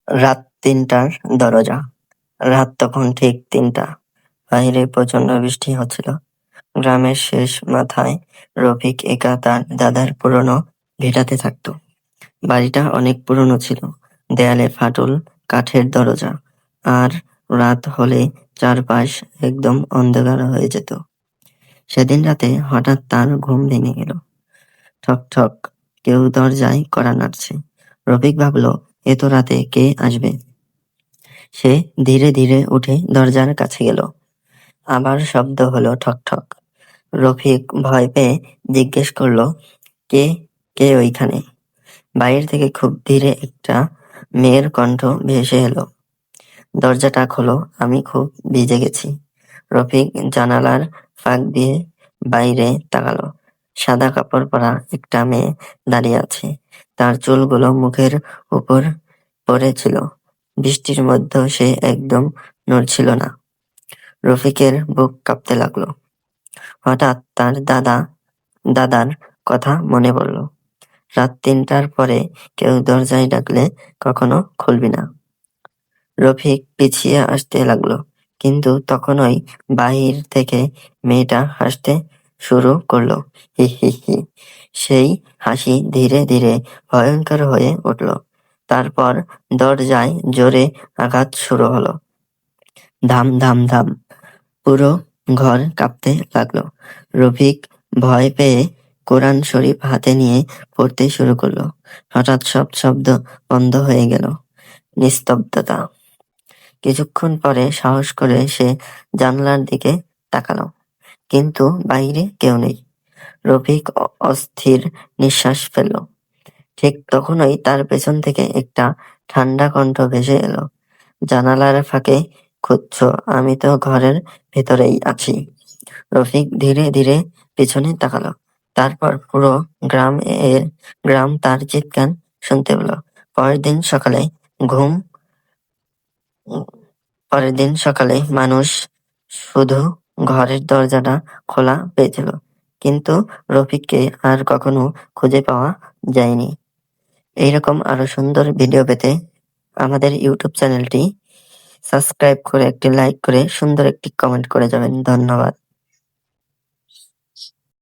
রাত ৩টার দরজা। রাত তখন ঠিক ৩টা। বাইরে প্রচন্ড বৃষ্টি হচ্ছিল। গ্রামের শেষ মাথায় রফিক একা তার দাদার পুরনো ভিটাতে থাকতো। বাড়িটা অনেক পুরনো ছিল, দেয়ালে ফাটল, কাঠের দরজা, আর রাত হলে চারপাশ একদম অন্ধকার হয়ে যেত। সেদিন রাতে হঠাৎ তার ঘুম ভেঙে গেল। ঠক ঠক, কেউ দরজায় কড়া নাড়ছে। রফিক ভাবলো, এত রাতে কে আসবে। সে ধীরে ধীরে উঠে দরজার কাছে গেল। আবার শব্দ হলো ঠক ঠক। রফিক ভয় পেয়ে জিজ্ঞেস করলো, কে কে ওইখানে? বাইরে থেকে খুব ধীরে একটা মেয়ের কণ্ঠ ভেসে এলো, দরজাটা খোলো, আমি খুব ভিজে গেছি। রফিক জানালার ফাঁক দিয়ে বাইরে তাকালো। সাদা কাপড় পরা একটা মেয়ে দাঁড়িয়ে আছে। তার চুলগুলো মুখের উপর পড়েছিল। বৃষ্টির মধ্যেও সে একদম নড়ছিল না। রফিকের বুক কাঁপতে লাগলো। হঠাৎ তার দাদার কথা মনে পড়ল। রাত ৩টার পরে কেউ দরজায় ডাকলে কখনো খুলবি না। রফিক পিছিয়ে আসতে লাগলো, কিন্তু তখনই বাহির থেকে মেয়েটা হাসতে শুরু করলো, হি হি হি। সেই হাসি ধীরে ধীরে ভয়ঙ্কর হয়ে উঠল। তারপর দরজায় জোরে আঘাত শুরু হলো, ধাম ধাম ধাম। পুরো ঘর কাঁপতে লাগলো। রফিক ভয় পেয়ে কোরআন শরীফ হাতে নিয়ে পড়তে শুরু করলো। হঠাৎ সব শব্দ বন্ধ হয়ে গেল, নিস্তব্ধতা। কিছুক্ষণ পরে সাহস করে সে জানলার দিকে তাকালো, কিন্তু বাইরে কেউ নেই। রফিক অস্থির নিঃশ্বাস ফেলল। ঠিক তখনই তার পেছন থেকে একটা ঠান্ডা কণ্ঠ ভেসে এলো, জানালার ফাঁকে খুঁজছো? আমি তো ঘরের ভেতরেই আছি। রফিক ধীরে ধীরে পিছনে তাকালো। তারপর পুরো গ্রাম তার চিৎকার শুনতে পেল। পরের দিন সকালে ঘুম পরের দিন সকালে মানুষ শুধু ঘরের দরজাটা খোলা পেয়েছিল, কিন্তু রফিককে আর কখনো খুঁজে পাওয়া যায়নি। এইরকম আরো সুন্দর ভিডিও পেতে আমাদের ইউটিউব চ্যানেলটি সাবস্ক্রাইব করে একটি লাইক করে সুন্দর একটি কমেন্ট করে যাবেন। ধন্যবাদ।